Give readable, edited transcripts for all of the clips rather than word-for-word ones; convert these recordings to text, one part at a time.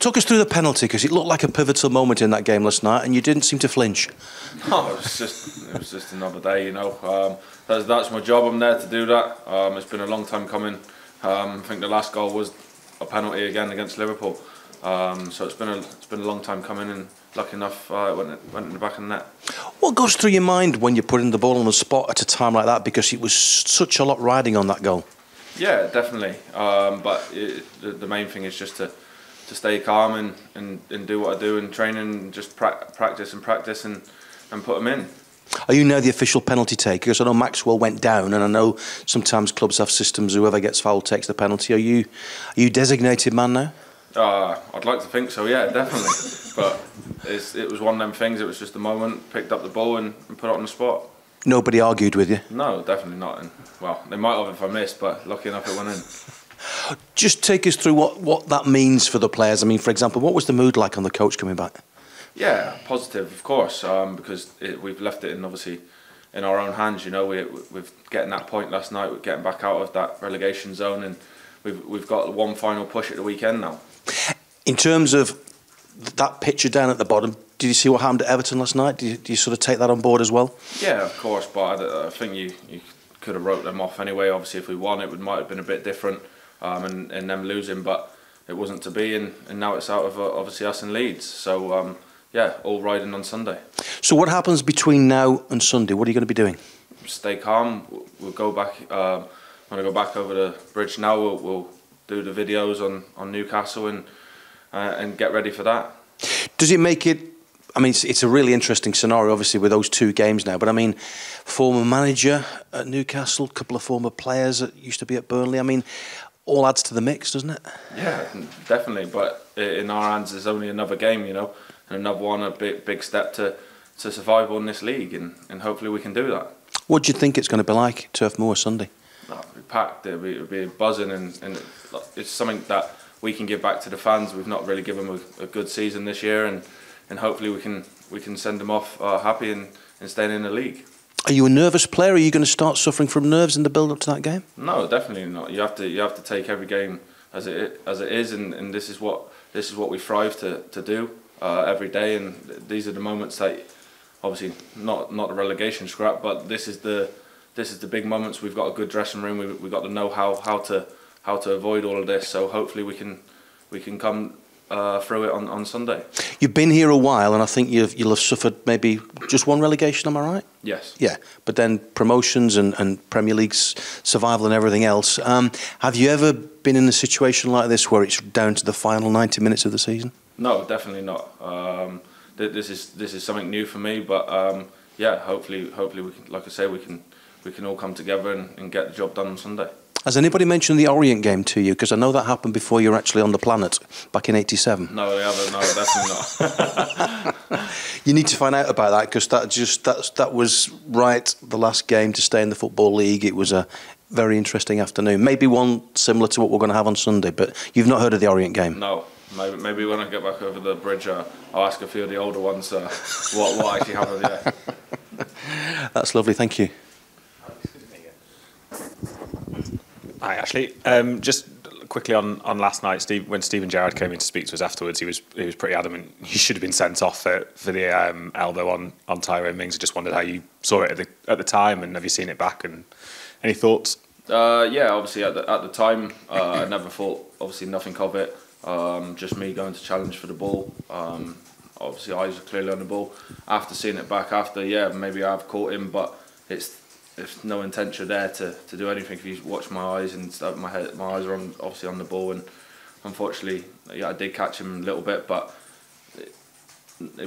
Talk us through the penalty, because it looked like a pivotal moment in that game last night, and you didn't seem to flinch. No, it was just another day, you know. That's my job. I'm there to do that. It's been a long time coming. I think the last goal was a penalty again against Liverpool. So it's been a long time coming, and lucky enough it went in the back of the net. What goes through your mind when you're putting the ball on the spot at a time like that, because it was such a lot riding on that goal? Yeah, definitely. But the main thing is just to stay calm and do what I do in training, and just practice and put them in. Are you now the official penalty taker? Because I know Maxwell went down, and I know sometimes clubs have systems, whoever gets fouled takes the penalty. Are you designated man now? I'd like to think so, yeah, definitely. But it was one of them things. It was just a moment, picked up the ball and put it on the spot. Nobody argued with you? No, definitely not. And, well, they might have if I missed, but lucky enough it went in. Just take us through what that means for the players. I mean, for example, what was the mood like on the coach coming back? Yeah, positive, of course, because we've left it obviously in our own hands. You know, we've getting that point last night, we're getting back out of that relegation zone, and we've got one final push at the weekend now. In terms of that picture down at the bottom, did you see what happened at Everton last night? Do you sort of take that on board as well? Yeah, of course, but I think you could have wrote them off anyway. Obviously, if we won, it might have been a bit different, and them losing, but it wasn't to be, and now it's out of obviously us and Leeds. So yeah, all riding on Sunday. So what happens between now and Sunday? What are you going to be doing? Stay calm. We'll go back. When I go back over the bridge now, we'll do the videos on Newcastle and get ready for that. Does it make it? I mean, it's a really interesting scenario, obviously, with those two games now. But I mean, former manager at Newcastle, a couple of former players that used to be at Burnley. I mean, all adds to the mix, doesn't it? Yeah, definitely. But in our hands, there's only another game, you know, and another one, a big step to survival in this league, and hopefully we can do that. What do you think it's going to be like, Turf Moor Sunday? No, it'll be packed. It'll be buzzing, and it's something that we can give back to the fans. We've not really given them a good season this year, and hopefully we can send them off happy and staying in the league. Are you a nervous player? Are you going to start suffering from nerves in the build-up to that game? No, definitely not. You have to take every game as it is, and this is what we strive to do every day. And these are the moments that, obviously not the relegation scrap, but this is the big moments. We've got a good dressing room. We've got to know how to avoid all of this. So hopefully we can come through it on Sunday. You've been here a while, and I think you'll have suffered maybe just one relegation, am I right? Yes. Yeah, but then promotions and Premier League's survival and everything else. Have you ever been in a situation like this where it's down to the final 90 minutes of the season? No, definitely not. This is something new for me, but yeah, hopefully we can, like I say, we can all come together and get the job done on Sunday. Has anybody mentioned the Orient game to you? Because I know that happened before you were actually on the planet, back in '87. No, they haven't. No, definitely not. You need to find out about that, because that was right the last game to stay in the Football League. It was a very interesting afternoon. Maybe one similar to what we're going to have on Sunday, but you've not heard of the Orient game? No. Maybe when I get back over the bridge, I'll ask a few of the older ones what actually happened. Yeah. That's lovely. Thank you. Hi, Ashley. Just quickly on last night, when Steven Gerrard came in to speak to us afterwards, he was pretty adamant he should have been sent off for the elbow on Tyrone Mings. I just wondered how you saw it at the time, and have you seen it back, and any thoughts? Yeah, obviously at the time, I never thought obviously nothing of it. Just me going to challenge for the ball. Obviously eyes are clearly on the ball. After seeing it back, maybe I've caught him, but it's no intention there to do anything. If you watch my eyes and stuff, my eyes are obviously on the ball, and unfortunately, yeah, I did catch him a little bit, but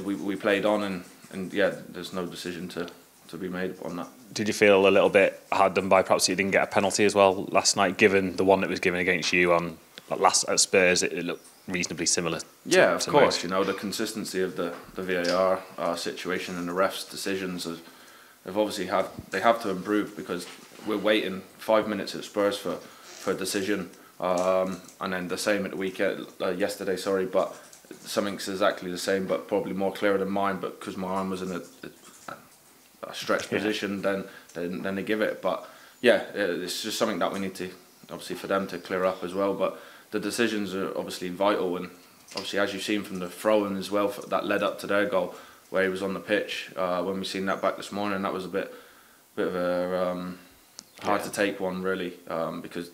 we played on, and yeah, there's no decision to be made on that. Did you feel a little bit hard done by perhaps you didn't get a penalty as well last night, given the one that was given against you on last at Spurs? It looked reasonably similar. Yeah, of course. You know, the consistency of the VAR situation and the refs' decisions they have to improve, because we're waiting 5 minutes at Spurs for a decision, and then the same at the weekend yesterday. Sorry, but something's exactly the same, but probably more clearer than mine. But because my arm was in a stretched position, then they give it. But yeah, it's just something that we need to, obviously, for them to clear up as well. But the decisions are obviously vital, and obviously, as you've seen from the throw-in as well, that led up to their goal, where he was on the pitch. When we seen that back this morning, that was a bit of a hard to take one, really, because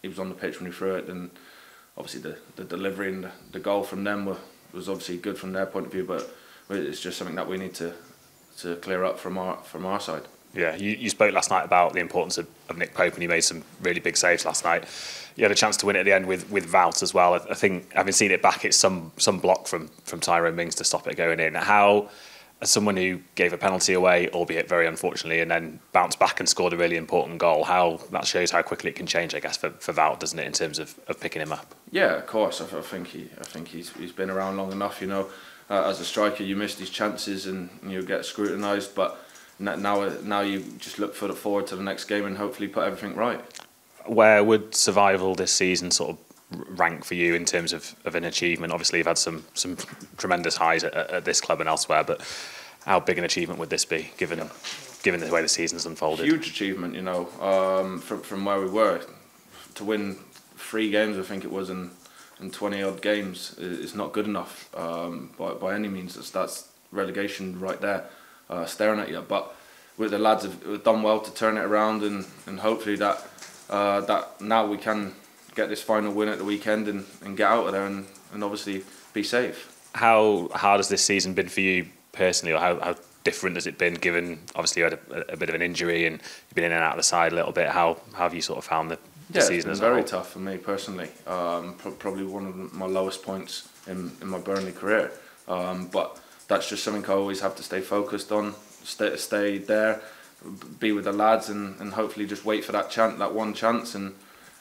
he was on the pitch when he threw it, and obviously the delivery and the goal from them was obviously good from their point of view, but it's just something that we need to clear up from our side. Yeah, you spoke last night about the importance of Nick Pope, and he made some really big saves last night. You had a chance to win at the end with Wout as well. I think, having seen it back, it's some block from Tyrone Mings to stop it going in. How, as someone who gave a penalty away, albeit very unfortunately, and then bounced back and scored a really important goal, how that shows how quickly it can change, I guess, for Wout, doesn't it, in terms of picking him up? Yeah, of course. I think he's been around long enough. As a striker, you miss these chances and you get scrutinised, but now you just look forward to the next game and hopefully put everything right. Where would survival this season sort of rank for you in terms of an achievement? Obviously, you've had some tremendous highs at this club and elsewhere, but how big an achievement would this be, given the way the season's unfolded? Huge achievement, from where we were. To win 3 games, I think it was, in 20-odd games, is not good enough by any means. That's relegation right there, staring at you. But with the lads have done well to turn it around, and hopefully that now we can get this final win at the weekend and get out of there and obviously be safe. How hard has this season been for you personally, or how different has it been, given obviously you had a bit of an injury and you've been in and out of the side a little bit? How have you sort of found the season as well? It's been very tough for me personally. Probably one of my lowest points in my Burnley career. But that's just something I always have to stay focused on, stay there, be with the lads, and hopefully just wait for that one chance.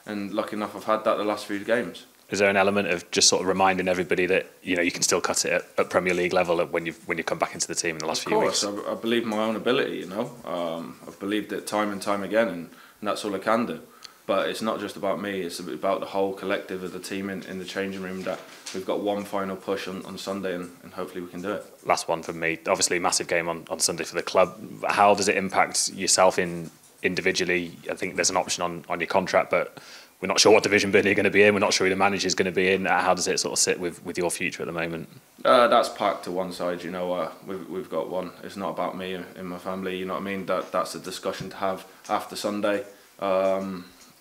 And lucky enough, I've had that the last few games. Is there an element of just sort of reminding everybody that you can still cut it at Premier League level when you come back into the team in the last few weeks? Of course, I believe in my own ability. I've believed it time and time again, and that's all I can do. But it's not just about me, it's about the whole collective of the team in the changing room, that we've got one final push on Sunday, and hopefully we can do it. Last one from me. Obviously, massive game on Sunday for the club. How does it impact yourself individually? I think there's an option on your contract, but we're not sure what division Burnley are going to be in. We're not sure who the manager is going to be in. How does it sort of sit with your future at the moment? That's parked to one side. We've got one. It's not about me and my family. You know what I mean? That's a discussion to have after Sunday.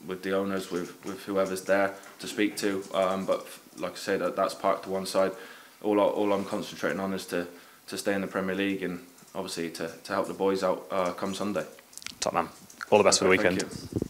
With the owners, with whoever's there to speak to, but like I say, that's parked to one side. All I'm concentrating on is to stay in the Premier League, and obviously to help the boys out come Sunday. Top man. All the best for the weekend. Thank you.